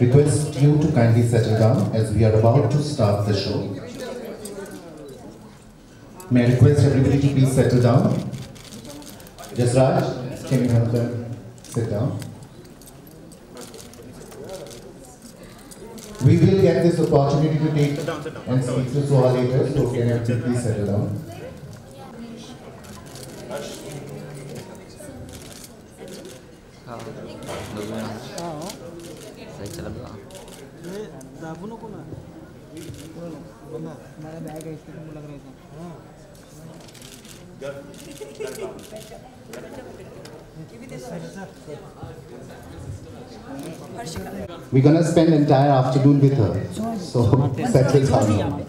request you to kindly settle down as we are about to start the show. May I request everybody to please settle down? Yes, Raj, can you help them sit down? We will get this opportunity to take and speak to Soha later, so can everybody please settle down? We're gonna spend the entire afternoon with her, so settle down.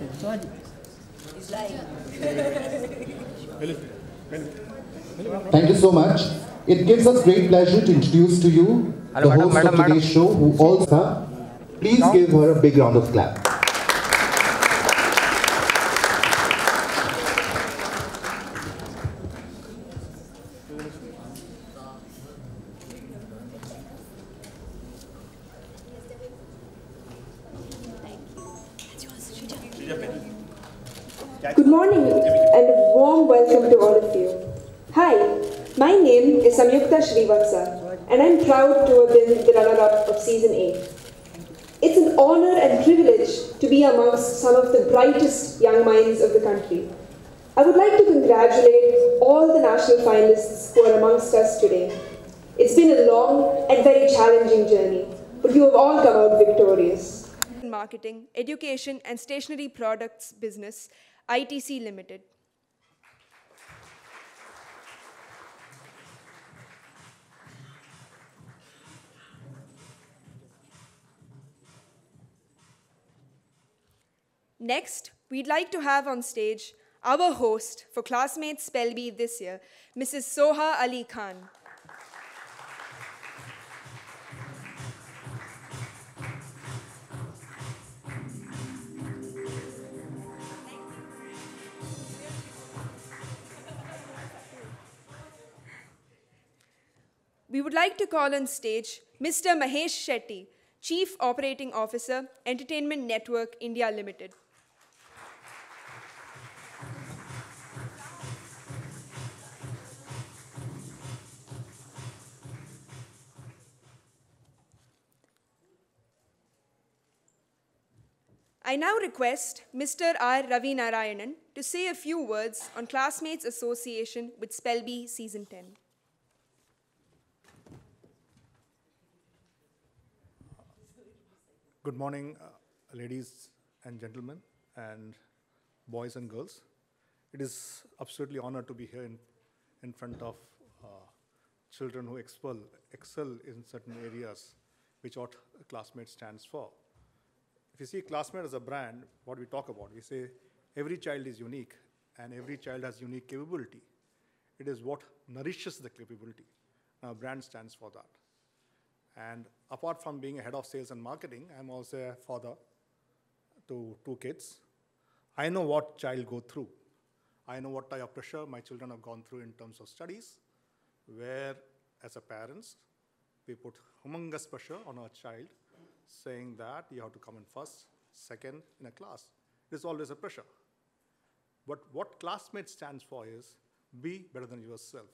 Thank you so much. It gives us great pleasure to introduce to you the host of today's show, who also, please give her a big round of clap. Good morning and a warm welcome to all of you. Hi, my name is Samyukta Srivatsa and I'm proud to have been the runner-up of Season 8. It's an honor and privilege to be amongst some of the brightest young minds of the country. I would like to congratulate all the national finalists who are amongst us today. It's been a long and very challenging journey, but you have all come out victorious. Marketing, Education and Stationery Products Business, ITC Limited. Next, we'd like to have on stage our host for Classmate Spell Bee this year, Mrs. Soha Ali Khan. We would like to call on stage Mr. Mahesh Shetty, Chief Operating Officer, Entertainment Network India Limited. I now request Mr. R. Ravi Narayanan to say a few words on Classmates Association with Spell Bee Season 10. Good morning, ladies and gentlemen, and boys and girls. It is absolutely an honor to be here in front of children who excel in certain areas, which what Classmate stands for. If you see Classmate as a brand, what we talk about, we say every child is unique and every child has unique capability. It is what nourishes the capability. Our brand stands for that. And apart from being a head of sales and marketing, I'm also a father to 2 kids. I know what child go through. I know what type of pressure my children have gone through in terms of studies, where as a parents, we put humongous pressure on our child, saying that you have to come in first, second in a class. There's always a pressure. But what Classmate stands for is be better than yourself.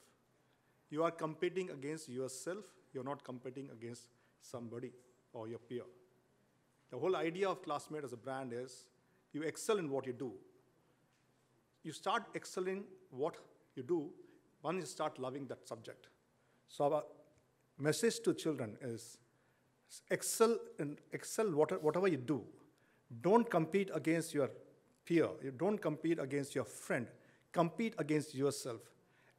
You are competing against yourself. You're not competing against somebody or your peer. The whole idea of Classmate as a brand is you excel in what you do. You start excelling what you do once you start loving that subject. So our message to children is excel whatever you do. Don't compete against your peer. You don't compete against your friend. Compete against yourself.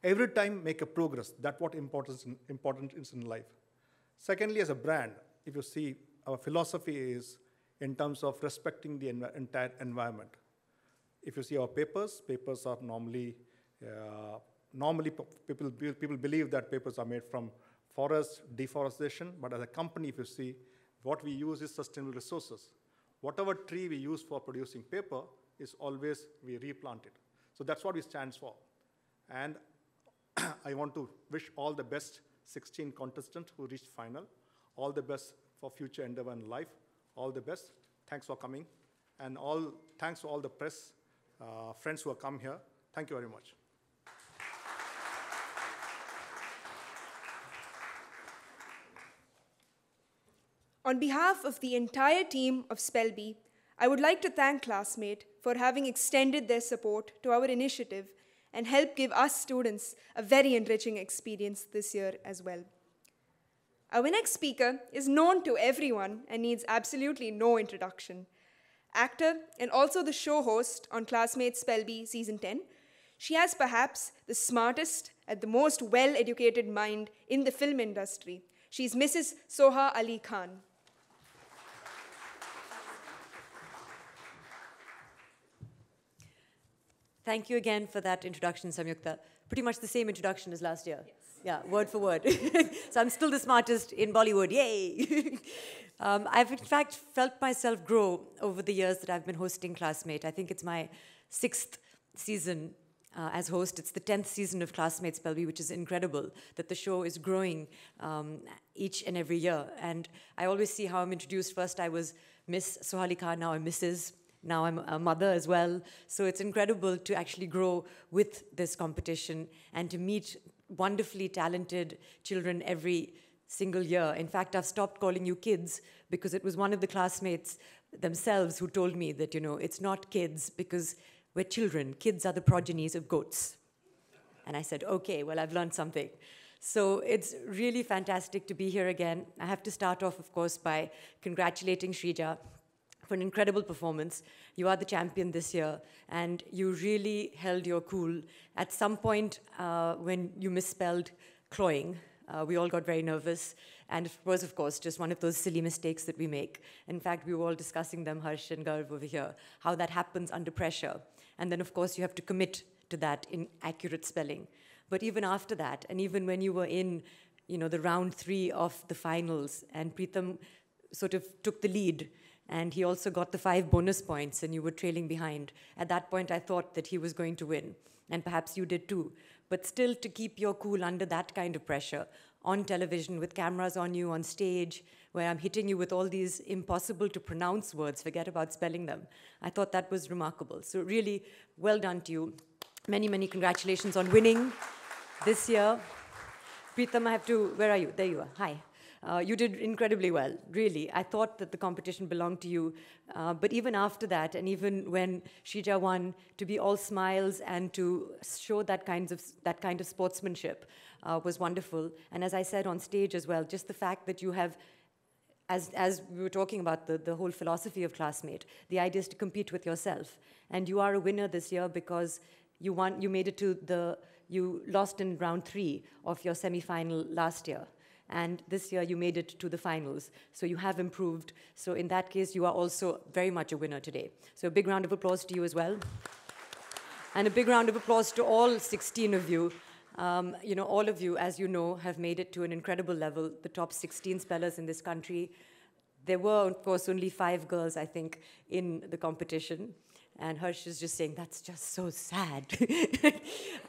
Every time make a progress. That's what important is in life. Secondly, as a brand, if you see, our philosophy is in terms of respecting the entire environment. If you see our papers are normally people believe that papers are made from forest, deforestation, but as a company, if you see, what we use is sustainable resources. Whatever tree we use for producing paper is always we replant it. So that's what we stand for. And I want to wish all the best 16 contestants who reached final, all the best for future endeavor in life. All the best. Thanks for coming. And thanks to all the press friends who have come here. Thank you very much. On behalf of the entire team of Spelby, I would like to thank Classmate for having extended their support to our initiative and help give us students a very enriching experience this year as well. Our next speaker is known to everyone and needs absolutely no introduction. Actor and also the show host on Classmate Spelby Season 10, she has perhaps the smartest and the most well-educated mind in the film industry. She's Mrs. Soha Ali Khan. Thank you again for that introduction, Samyukta. Pretty much the same introduction as last year. Yes. Yeah, word for word. So I'm still the smartest in Bollywood, yay! I've in fact felt myself grow over the years that I've been hosting Classmate. I think it's my 6th season as host. It's the 10th season of Classmate Spelby, which is incredible that the show is growing each and every year. And I always see how I'm introduced. First I was Miss Soha Khan, now I'm Mrs. Now I'm a mother as well. So it's incredible to actually grow with this competition and to meet wonderfully talented children every single year. In fact, I've stopped calling you kids because it was one of the classmates themselves who told me that, you know, it's not kids because we're children. Kids are the progenies of goats. And I said, okay, well, I've learned something. So it's really fantastic to be here again. I have to start off, of course, by congratulating Shrija for an incredible performance. You are the champion this year, and you really held your cool. At some point, when you misspelled cloying, we all got very nervous, and it was, of course, just one of those silly mistakes that we make. In fact, we were all discussing them, Harsh and Garv over here, how that happens under pressure. And then, of course, you have to commit to that in accurate spelling. But even after that, and even when you were in, you know, the round 3 of the finals, and Preetham sort of took the lead, and he also got the 5 bonus points, and you were trailing behind. At that point, I thought that he was going to win, and perhaps you did too. But still, to keep your cool under that kind of pressure, on television, with cameras on you, on stage, where I'm hitting you with all these impossible-to-pronounce words, forget about spelling them, I thought that was remarkable. So really, well done to you. Many, many congratulations on winning this year. Preetham, I have to, where are you? There you are, hi. You did incredibly well, really. I thought that the competition belonged to you, but even after that, and even when Shrija won, to be all smiles and to show that kind of sportsmanship was wonderful. And as I said on stage as well, just the fact that you have, as we were talking about the whole philosophy of Classmate, the idea is to compete with yourself. And you are a winner this year because you won. You made it to you lost in round 3 of your semi-final last year. And this year you made it to the finals. So you have improved. So in that case, you are also very much a winner today. So a big round of applause to you as well. And a big round of applause to all 16 of you. You know, all of you, as you know, have made it to an incredible level, the top 16 spellers in this country. There were, of course, only 5 girls, I think, in the competition. And Harsh is just saying, that's just so sad.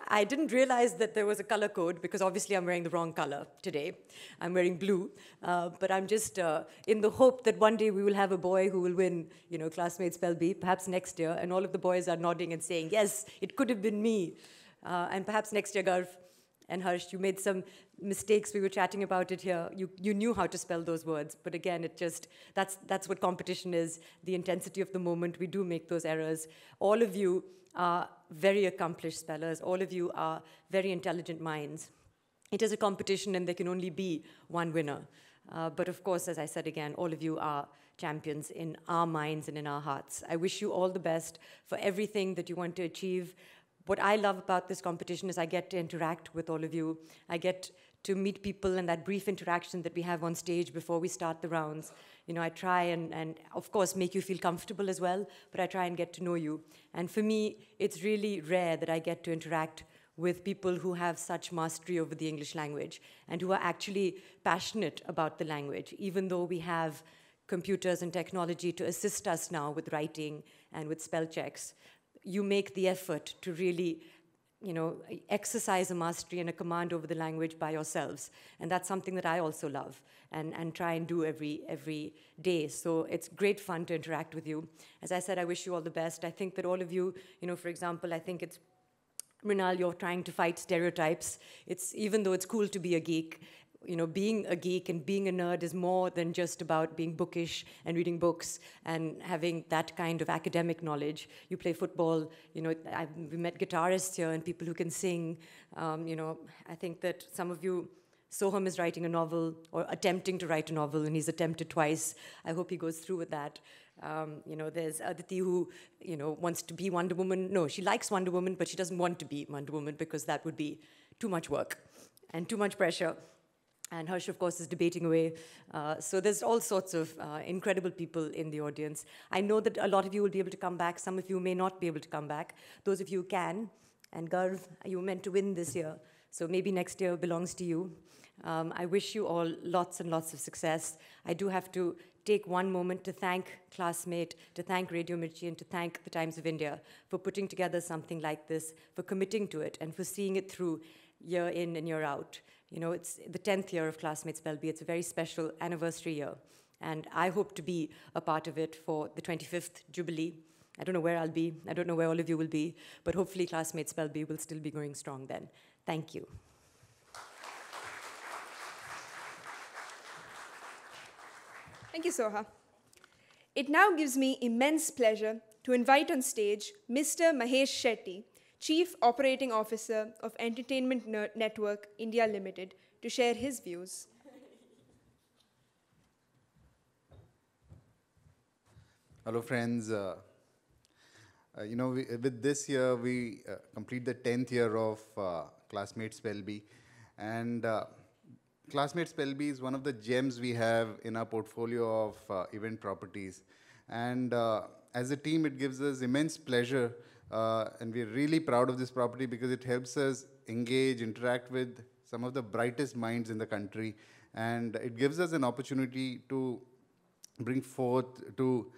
I didn't realize that there was a color code because obviously I'm wearing the wrong color today. I'm wearing blue. But I'm just in the hope that one day we will have a boy who will win, you know, Classmate Spelby, perhaps next year. And all of the boys are nodding and saying, yes, it could have been me. And perhaps next year, Garv and Harsh, you made some mistakes. We were chatting about it here. You knew how to spell those words, but again, that's what competition is, the intensity of the moment. We do make those errors. All of you are very accomplished spellers. All of you are very intelligent minds. It is a competition, and there can only be one winner. But of course, as I said again, all of you are champions in our minds and in our hearts. I wish you all the best for everything that you want to achieve. What I love about this competition is I get to interact with all of you. I get to meet people, and that brief interaction that we have on stage before we start the rounds. You know, I try and of course, make you feel comfortable as well, but I try and get to know you. And for me, it's really rare that I get to interact with people who have such mastery over the English language and who are actually passionate about the language, even though we have computers and technology to assist us now with writing and with spell checks. You make the effort to really exercise a mastery and a command over the language by yourselves. And that's something that I also love and try and do every day. So it's great fun to interact with you. As I said, I wish you all the best. I think that all of you, for example, I think it's Mrinal, you're trying to fight stereotypes. Even though it's cool to be a geek, being a geek and being a nerd is more than just about being bookish and reading books and having that kind of academic knowledge. You play football, we met guitarists here and people who can sing. I think that some of you, Soham is writing a novel or attempting to write a novel, and he's attempted twice. I hope he goes through with that. There's Aditi who, wants to be Wonder Woman. No, she likes Wonder Woman, but she doesn't want to be Wonder Woman because that would be too much work and too much pressure. And Harsh, of course, is debating away. So there's all sorts of incredible people in the audience. I know that a lot of you will be able to come back. Some of you may not be able to come back. Those of you who can, and Garv, you were meant to win this year. So maybe next year belongs to you. I wish you all lots and lots of success. I do have to take one moment to thank Classmate, to thank Radio Mirchi, and to thank the Times of India for putting together something like this, for committing to it, and for seeing it through year in and year out. It's the 10th year of Classmate Spelby. It's a very special anniversary year. And I hope to be a part of it for the 25th Jubilee. I don't know where I'll be. I don't know where all of you will be. But hopefully Classmate Spelby will still be going strong then. Thank you. Thank you, Soha. It now gives me immense pleasure to invite on stage Mr. Mahesh Shetty, Chief Operating Officer of Entertainment Network India Limited, to share his views. Hello, friends. With this year, we complete the 10th year of Classmate Spelby. And Classmate Spelby is one of the gems we have in our portfolio of event properties. And as a team, it gives us immense pleasure. And we're really proud of this property because it helps us engage, interact with some of the brightest minds in the country. And it gives us an opportunity to bring forth, to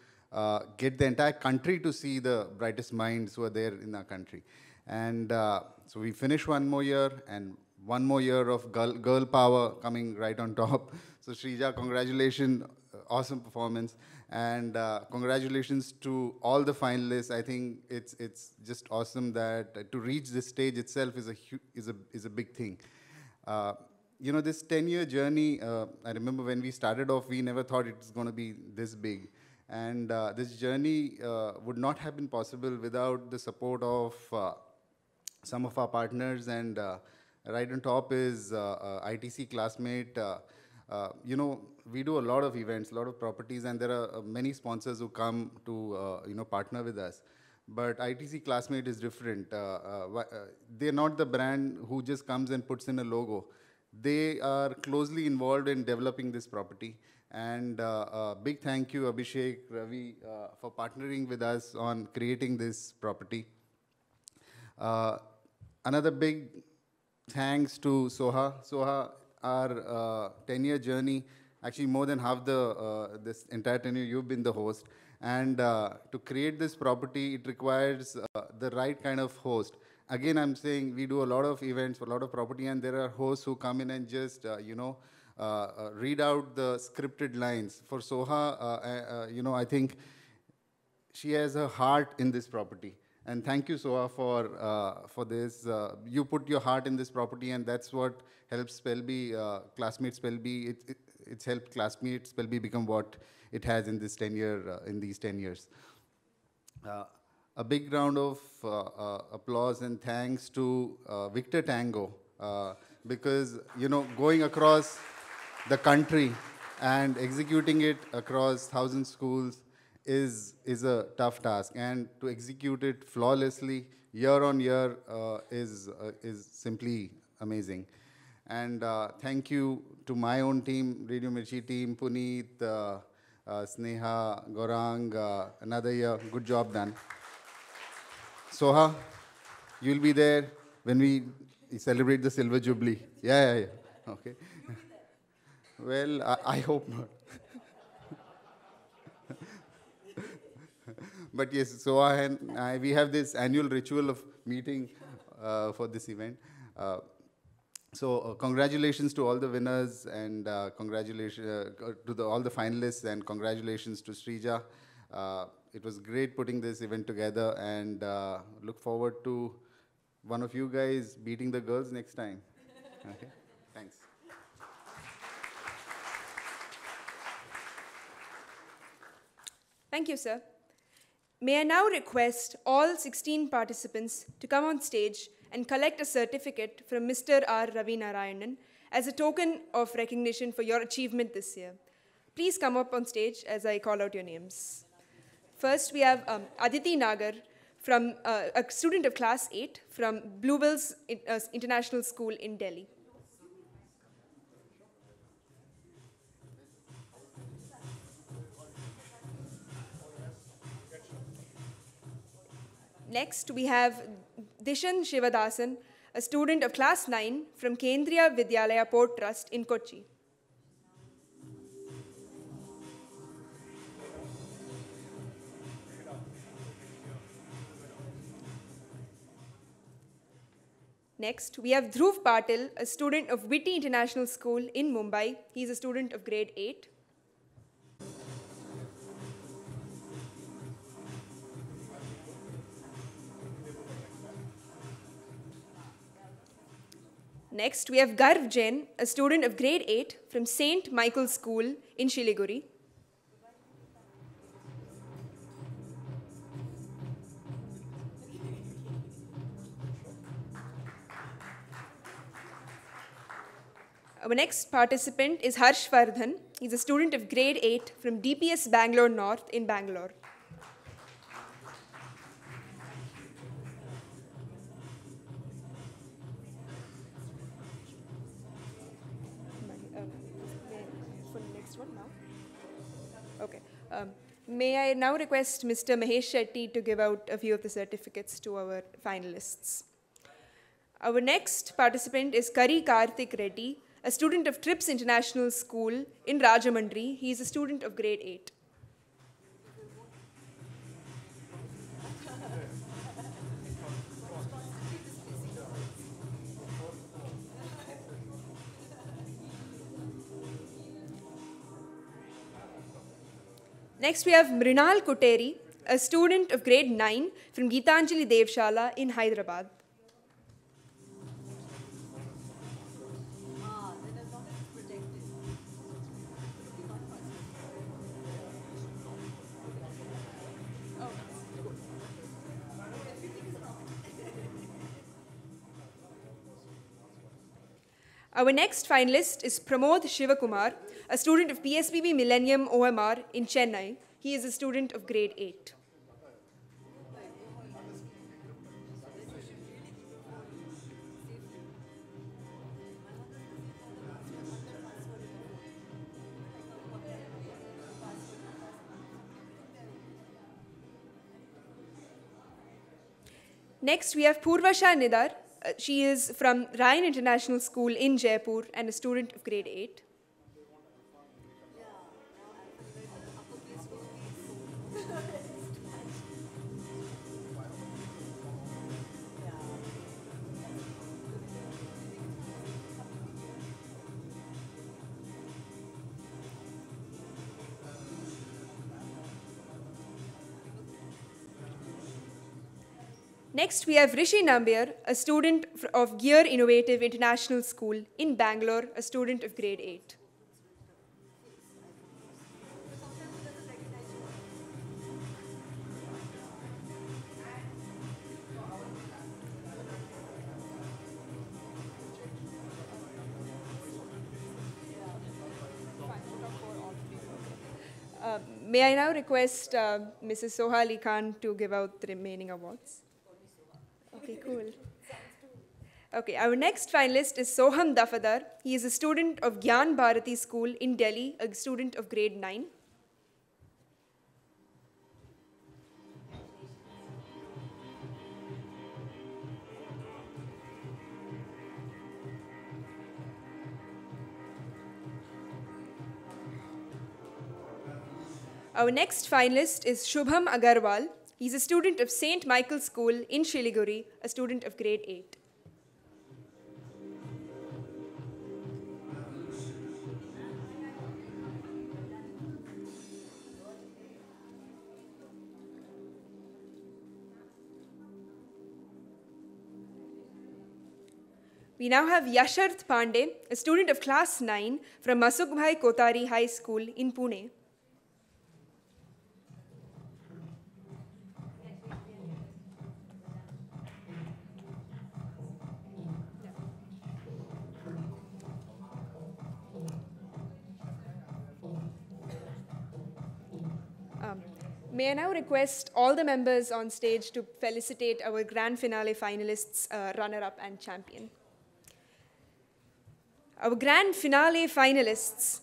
get the entire country to see the brightest minds who are there in our country. And so we finish one more year, and one more year of girl power coming right on top. So Shrija, congratulations, awesome performance. And congratulations to all the finalists. I think it's just awesome that to reach this stage itself is a big thing. This 10-year journey, I remember when we started off, we never thought it was going to be this big. And this journey would not have been possible without the support of some of our partners. And right on top is ITC Classmate. We do a lot of events, a lot of properties, and there are many sponsors who come to, partner with us. But ITC Classmate is different. They're not the brand who just comes and puts in a logo. They are closely involved in developing this property. And big thank you, Abhishek, Ravi, for partnering with us on creating this property. Another big thanks to Soha. Soha, our 10-year journey, actually more than half this entire tenure, you've been the host. And to create this property, it requires the right kind of host. Again, I'm saying we do a lot of events, a lot of property, and there are hosts who come in and just, read out the scripted lines. For Soha, I think she has a heart in this property. And thank you, Soha, for this. You put your heart in this property, and that's what helps Spelby, Classmate Spelby. It's helped Classmate Spelby become what it has in this 10 years. A big round of applause and thanks to Victor Tango, because going across the country and executing it across 1,000 schools is a tough task, and to execute it flawlessly year on year is simply amazing. And thank you to my own team, Radio Mirchi team, Puneet, Sneha, Gaurang, another year, good job done. Soha, you'll be there when we celebrate the Silver Jubilee. Yeah. Okay. Well, I hope not. But yes, Soha and we have this annual ritual of meeting for this event. So congratulations to all the winners, and congratulations to all the finalists, and congratulations to Srija. It was great putting this event together, and look forward to one of you guys beating the girls next time. Okay, thanks. Thank you, sir. May I now request all 16 participants to come on stage and collect a certificate from Mr. R. Ravi Narayanan as a token of recognition for your achievement this year. Please come up on stage as I call out your names. First, we have Aditi Nagar, from a student of Class 8 from Bluebells International School in Delhi. Next, we have Dishan Shivadasan, a student of Class 9 from Kendriya Vidyalaya Port Trust in Kochi. Next, we have Dhruv Patil, a student of Whitty International School in Mumbai. He is a student of grade 8. Next, we have Garv Jain, a student of grade 8 from St. Michael's School in Shiliguri. Our next participant is Harsh Vardhan. He's a student of grade 8 from DPS Bangalore North in Bangalore. May I now request Mr. Mahesh Shetty to give out a few of the certificates to our finalists. Our next participant is Kari Karthik Reddy, a student of TRIPS International School in Rajamundry. He is a student of grade 8. Next, we have Mrinal Kuteri, a student of grade 9 from Geetanjali Devshala in Hyderabad. Our next finalist is Pramod Shivakumar, a student of PSBB Millennium OMR in Chennai. He is a student of grade 8. Next, we have Purvasha Nidar. She is from Ryan International School in Jaipur and a student of grade 8. Next, we have Rishi Nambiar, a student of Gear Innovative International School in Bangalore, a student of grade 8. May I now request Mrs. Soha Ali Khan to give out the remaining awards? Okay, cool. Okay, our next finalist is Soham Dafadar. He is a student of Gyan Bharati School in Delhi, a student of grade 9. Our next finalist is Shubham Agarwal. He's a student of St. Michael's School in Shiliguri, a student of grade 8. We now have Yasharth Pandey, a student of class 9 from Masukbhai Kotari High School in Pune. May I now request all the members on stage to felicitate our grand finale finalists, runner-up and champion. Our grand finale finalists,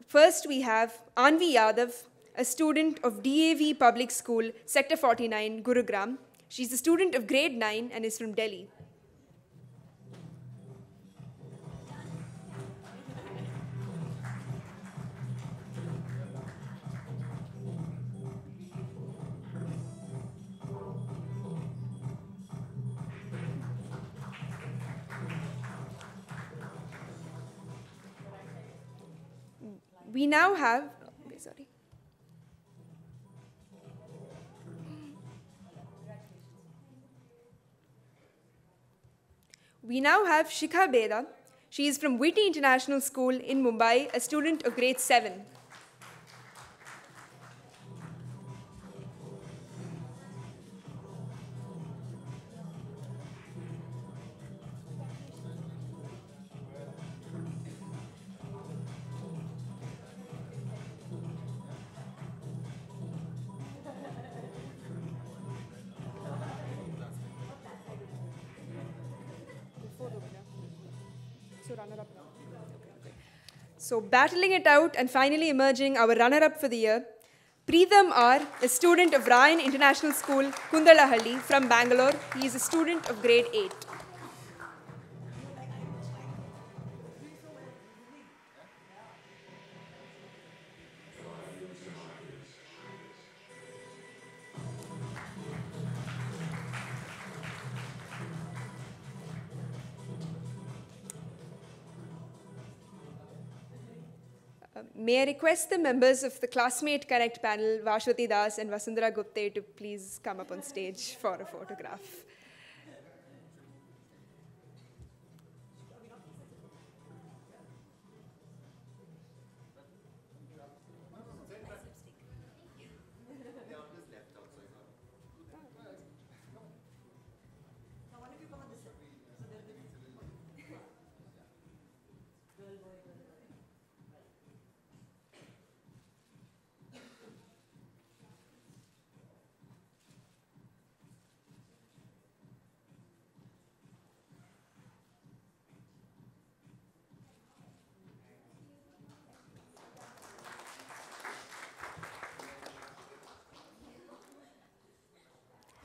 first we have Anvi Yadav, a student of DAV Public School, Sector 49, Gurugram. She's a student of grade 9 and is from Delhi. We now have, We now have Shikha Beda. She is from Whitty International School in Mumbai, a student of grade 7. So battling it out and finally emerging our runner-up for the year, Preetham R, a student of Ryan International School, Kundalahalli from Bangalore. He is a student of grade 8. May I request the members of the Classmate Connect panel, Vashwati Das and Vasundhara Gupte, to please come up on stage for a photograph.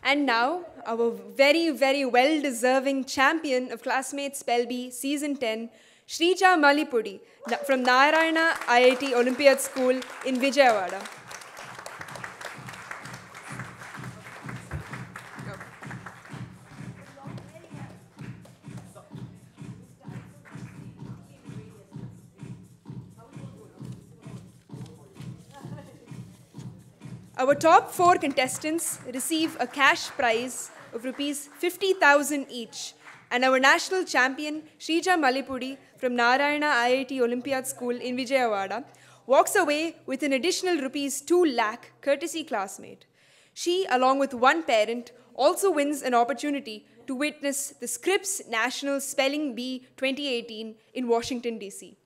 And now, our very, very well-deserving champion of Classmates Spell-B Season 10, Shrija Malipudi from Narayana IIT Olympiad School in Vijayawada. Our top 4 contestants receive a cash prize of Rs 50,000 each, and our national champion, Shrija Malipudi from Narayana IIT Olympiad School in Vijayawada, walks away with an additional Rs 2 lakh courtesy Classmate. She, along with one parent, also wins an opportunity to witness the Scripps National Spelling Bee 2018 in Washington, D.C.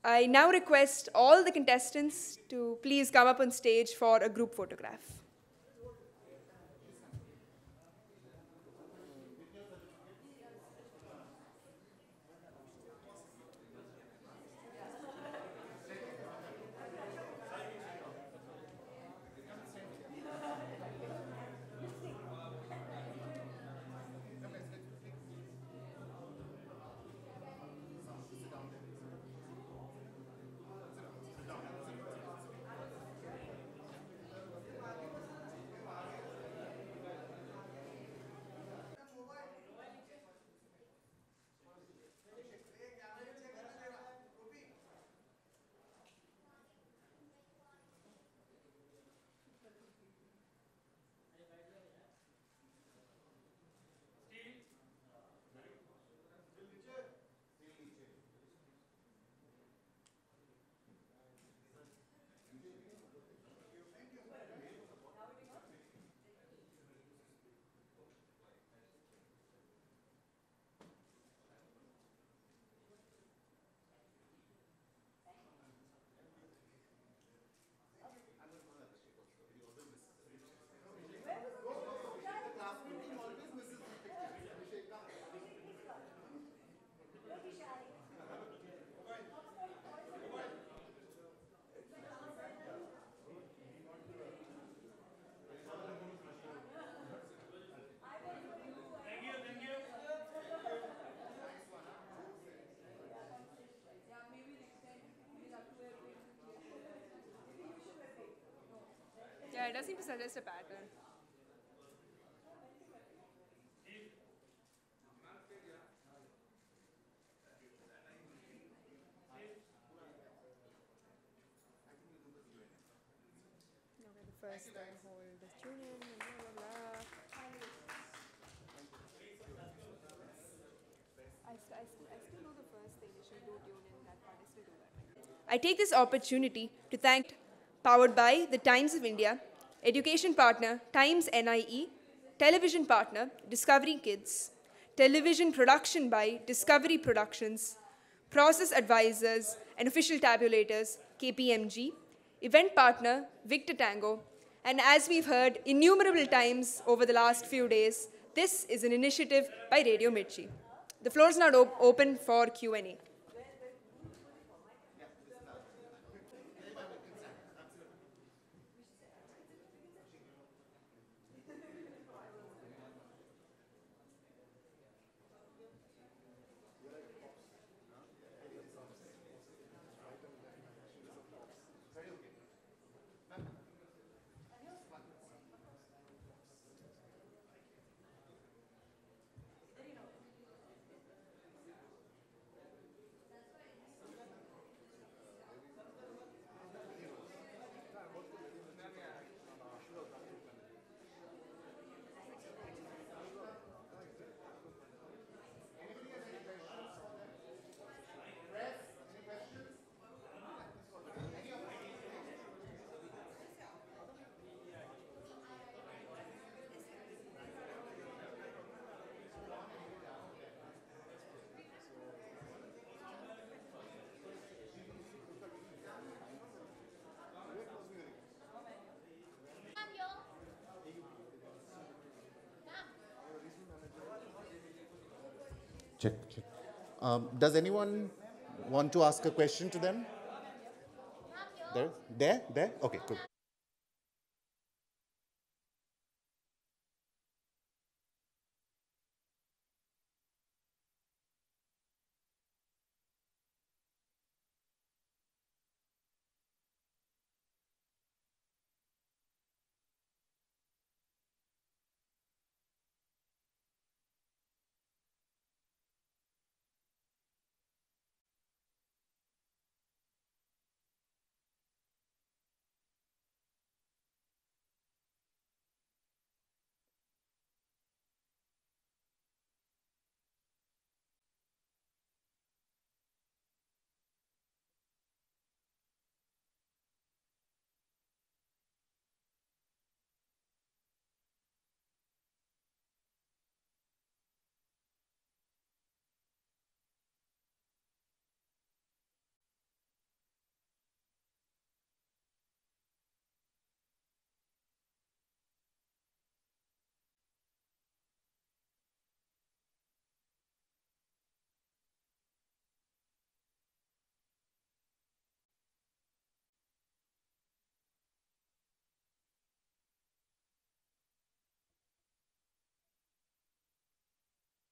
I now request all the contestants to please come up on stage for a group photograph. to suggest a pattern. First, I hold the tune in and blah, blah, blah. I still know the first thing. You should do tune in that part. I still do that. I take this opportunity to thank powered by the Times of India, education partner Times NIE, television partner Discovery Kids, television production by Discovery Productions, process advisors and official tabulators KPMG, event partner Victor Tango, and as we've heard innumerable times over the last few days, this is an initiative by Radio Mirchi. The floor is now open for Q&A. Check. Does anyone want to ask a question to them? There? Okay, good.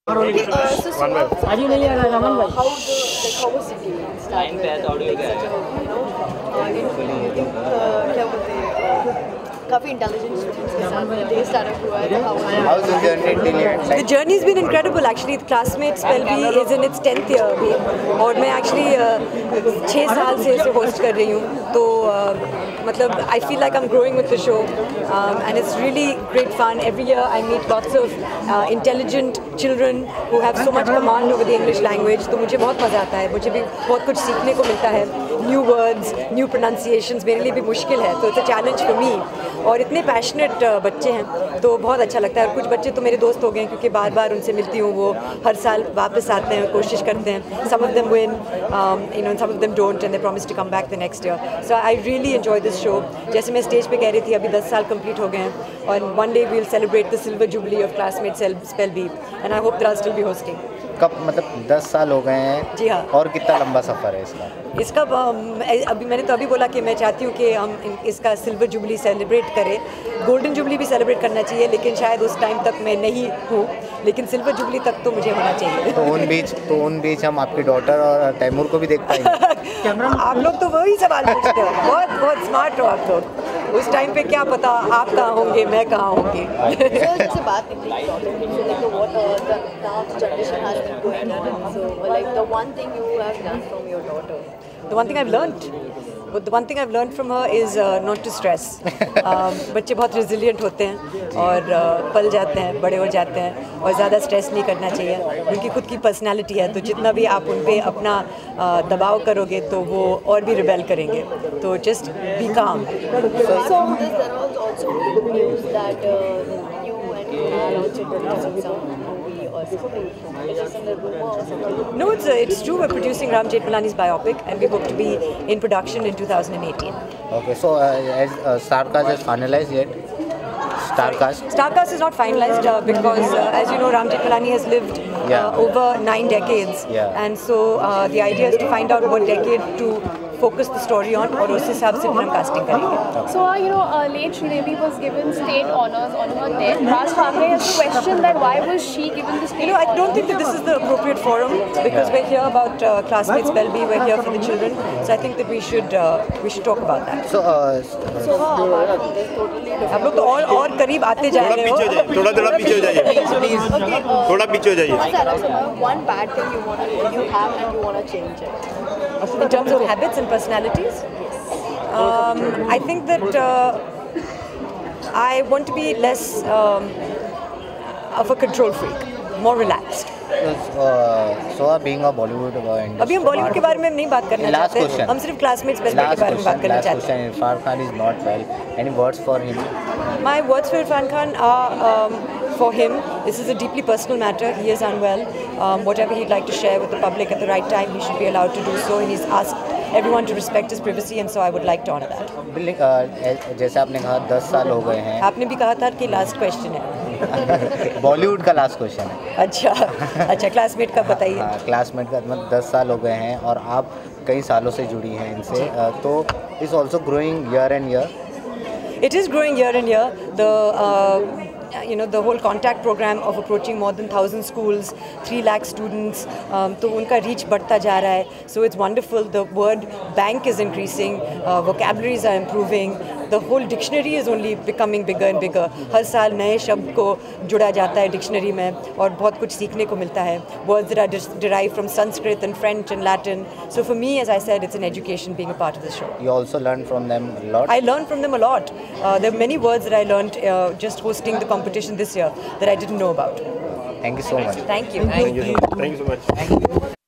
How was the काफी intelligent students के साथ day startup हुआ है how was the journey till and The journey has been incredible actually. The Classmate Spelby is in its 10th year अभी और मैं actually 6 साल से इसे host कर रही हूँ तो मतलब I feel like I'm growing with the show and it's really great fun. Every year I meet lots of intelligent children who have so much command over the English language. तो मुझे बहुत मज़ा आता है, मुझे भी बहुत कुछ सीखने को मिलता है. New words, new pronunciations मेरे लिए भी मुश्किल है तो it's a challenge for me. और इतने पैशनेट बच्चे हैं तो बहुत अच्छा लगता है और कुछ बच्चे तो मेरे दोस्त हो गए हैं क्योंकि बार बार उनसे मिलती हूँ वो हर साल वापस आते हैं कोशिश करते हैं some of them win and some of them don't and they promise to come back the next year so I really enjoy this show जैसे मैं स्टेज पे कह रही थी अभी 10 साल कंप्लीट हो गए हैं और one day we'll celebrate the silver jubilee of Classmate Spelby and I hope that I'll still be hosting. कब मतलब 10 साल हो गए हैं जी हाँ और कितना लंबा सफ़र है इसका अभी मैंने तो अभी बोला कि मैं चाहती हूँ कि हम इसका सिल्वर जुबली सेलिब्रेट करें गोल्डन जुबली भी सेलिब्रेट करना चाहिए लेकिन शायद उस टाइम तक मैं नहीं हूँ लेकिन सिल्वर जुबली तक तो मुझे होना चाहिए तो उन बीच हम आपकी डॉटर और तैमूर को भी देख पाएंगे आप लोग तो वही सवाल पूछते हो बहुत बहुत स्मार्ट हो आप लोग उस टाइम पे क्या पता आप कहाँ होंगे, मैं कहाँ होंगी. जैसे बात निकली now the generation has been going on. So like the one thing you have done from your daughter. The one thing I've learned. But the one thing I've learned from her is not to stress. बच्चे बहुत resilient होते हैं और पल जाते हैं, बड़े हो जाते हैं और ज़्यादा स्ट्रेस नहीं करना चाहिए. उनकी खुद की पर्सनालिटी है, तो जितना भी आप उन पे अपना दबाव करोगे तो वो और भी रिबेल करेंगे. तो just be calm. So there was also news that you and Kunal also producing some movie or something. Is this some rumor or something? No, it's true. We're producing Ram Jethmalani's biopic, and we hope to be in production in 2018. Okay, so as Starcast is finalized yet? Starcast is not finalized because, as you know, Ram Jethmalani has lived over 9 decades, and so the idea is to find out what decade to focus the story on, और उस हिसाब से फिर हम casting करेंगे. So, you know, late Sridevi was given state honors on her death. Raj Thackeray has questioned that why was she given the state You know, I don't think that this is the appropriate forum because we're here about Classmates Belby, we're here for the children, so I think that we should talk about that. So, आप लोग तो और करीब आते जा रहे हो. थोड़ा पीछे हो जाइए. थोड़ा पीछे हो जाइए. One bad thing you have and you want to change it. In terms of habits and personalities, I think that I want to be less of a control freak, more relaxed. So being a Bollywood industry. अभी हम बॉलीवुड के बारे में नहीं बात करना चाहते. हम सिर्फ क्लासमेट्स के बारे में बात करना चाहते हैं. Irfan Khan is not well. Any words for him? My words for Irfan Khan are for him. This is a deeply personal matter. He is unwell. Whatever he'd like to share with the public at the right time, he should be allowed to do so. And he's asked everyone to respect his privacy, and so I would like to honor that. जैसे आपने कहा 10 साल हो गए हैं. आपने भी कहा था कि लास्ट क्वेश्चन है. बॉलीवुड का लास्ट क्वेश्चन है. अच्छा क्लासमेट का बताइए. हाँ, क्लासमेट का मतलब 10 साल हो गए हैं और आप कई सालों से जुड़ी हैं इनसे, तो is also growing year and year. It is growing year and year. The whole contact program of approaching more than 1,000 schools, 3 lakh students, तो उनका reach बढ़ता जा रहा है. So it's wonderful. The word bank is increasing, vocabularies are improving. The whole dictionary is only becoming bigger and bigger. हर साल नए शब्द को जुड़ा जाता है डिक्शनरी में और बहुत कुछ सीखने को मिलता है. Words that are derived from Sanskrit and French and Latin. So for me, as I said, it's an education being a part of the show. You also learn from them a lot? I learned from them a lot. There are many words that I learned just hosting the competition this year that I didn't know about. Thank you so much. Thank you. Thank you so much.